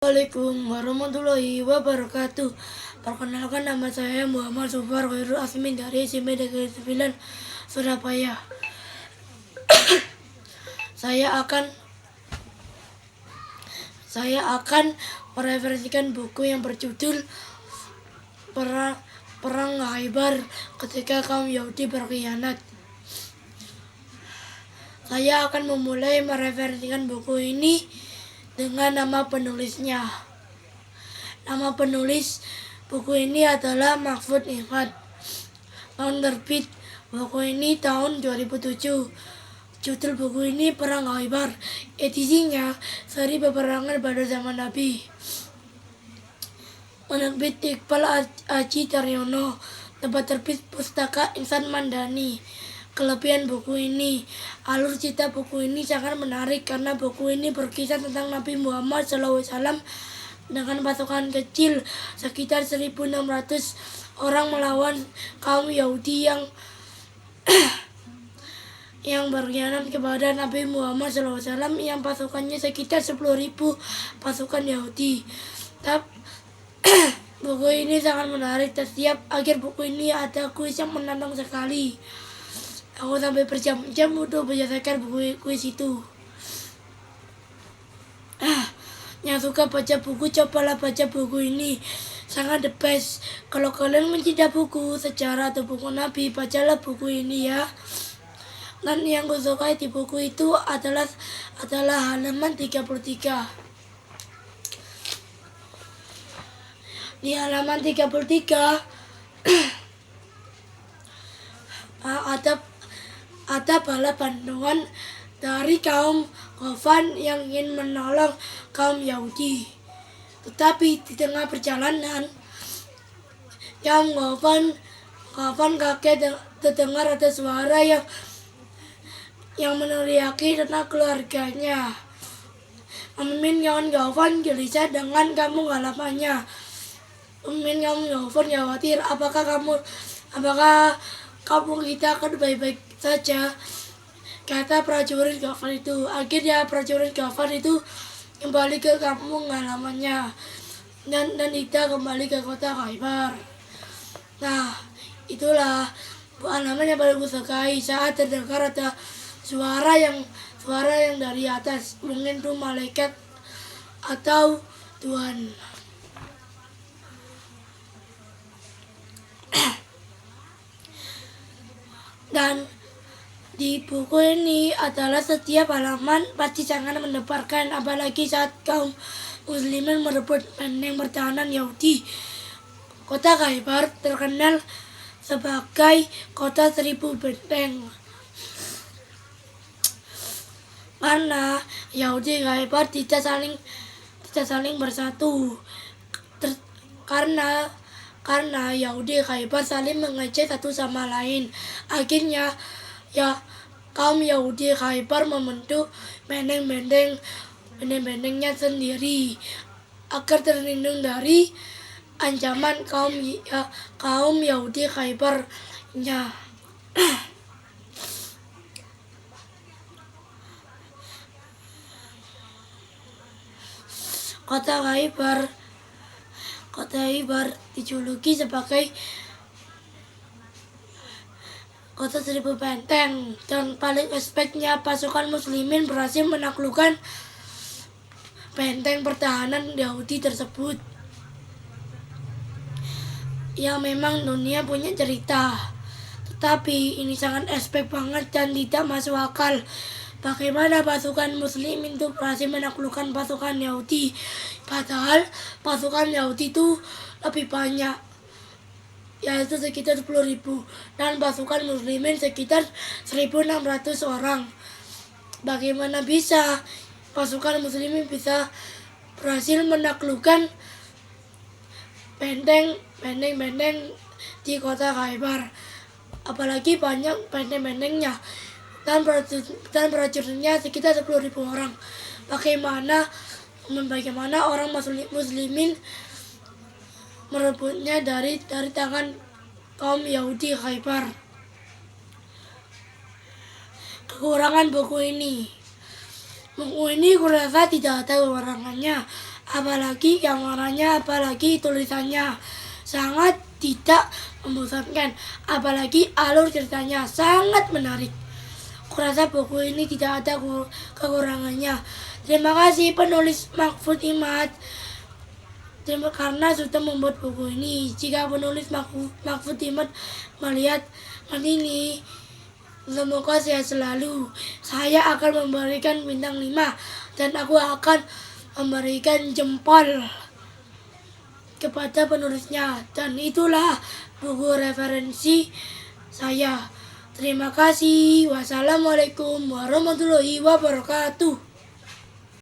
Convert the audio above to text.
Assalamualaikum warahmatullahi wabarakatuh. Perkenalkan, nama saya Muhammad Sofar Khairul Asmin dari SMP Negeri 9 Surabaya. Saya akan mereferensikan buku yang berjudul Perang Khaybar ketika kaum Yahudi berkhianat. Saya akan memulai mereferensikan buku ini dengan nama penulisnya. Nama penulis buku ini adalah Mahfud Ihmad. Tahun terbit buku ini tahun 2007. Judul buku ini Perang Khaybar. Edisinya seri peperangan pada zaman Nabi. Penerbit Iqbal Aji Daryono. Tempat terbit Pustaka Insan Mandani. Kelebihan buku ini, alur cerita buku ini sangat menarik karena buku ini berkisah tentang Nabi Muhammad SAW dengan pasukan kecil sekitar 1.600 orang melawan kaum Yahudi yang berkhianat kepada Nabi Muhammad SAW yang pasukannya sekitar 10.000 pasukan Yahudi. Buku ini sangat menarik. Setiap akhir buku ini ada kuis yang menantang sekali. Aku sampai berjam-jam untuk menyelesaikan buku kuis itu. Yang suka baca buku, cobalah baca buku ini. Sangat the best. Kalau kalian mencinta buku sejarah atau buku Nabi, bacalah buku ini ya. Dan yang aku suka di buku itu adalah halaman 33. Di halaman 33 ada bala bantuan dari kaum Ghaffan yang ingin menolong kaum Yahudi. Tetapi di tengah perjalanan, kaum Ghaffan kaget terdengar ada suara yang meneriaki tentang keluarganya. Pemimpin kaum Ghaffan gelisah dengan kampung halamannya. Pemimpin kaum Ghaffan khawatir, apakah kampung kita akan baik-baik saja, kata prajurit Ghaffan itu. Akhirnya prajurit Ghaffan itu kembali ke kampung halamannya dan Ida kembali ke kota Khaybar. Nah, itulah halaman yang paling kusukai saat terdengar ada suara yang dari atas, mungkin itu malaikat atau Tuhan. Dan di buku ini adalah setiap halaman pasti sangat mendebarkan, apalagi saat kaum muslimin merebut benteng pertahanan Yahudi. Kota Khaybar terkenal sebagai kota 1000 benteng karena Yahudi Khaybar tidak saling bersatu. Karena Yahudi Khaybar saling mengejek satu sama lain. Akhirnya kaum Yahudi Khaybar membentuk benteng-bentengnya sendiri agar terlindung dari ancaman kaum Yahudi Khaybarnya. Kota Khaybar dijuluki sebagai kota 1000 benteng, dan paling aspeknya pasukan muslimin berhasil menaklukkan benteng pertahanan Yahudi tersebut. Ya, memang dunia punya cerita, tetapi ini sangat aspek banget dan tidak masuk akal. Bagaimana pasukan muslimin itu berhasil menaklukkan pasukan Yahudi, padahal pasukan Yahudi itu lebih banyak, yaitu sekitar 10.000, dan pasukan muslimin sekitar 1.600 orang. Bagaimana bisa pasukan muslimin bisa berhasil menaklukkan benteng di kota Khaybar, apalagi banyak benteng-bentengnya dan prajuritnya sekitar 10.000 orang. Bagaimana orang muslimin merebutnya dari tangan kaum Yahudi Khaybar. Kekurangan buku ini kurasa tidak ada kekurangannya. apalagi yang warnanya, apalagi tulisannya sangat tidak membosankan, apalagi alur ceritanya sangat menarik. Kurasa buku ini tidak ada kekurangannya. Terima kasih penulis Mahfud Imad karena sudah membuat buku ini. Jika penulis Mahfud Imad melihat ini, semoga sehat selalu. Saya akan memberikan bintang 5 dan aku akan memberikan jempol kepada penulisnya. Dan itulah buku referensi saya. Terima kasih. Wassalamualaikum warahmatullahi wabarakatuh.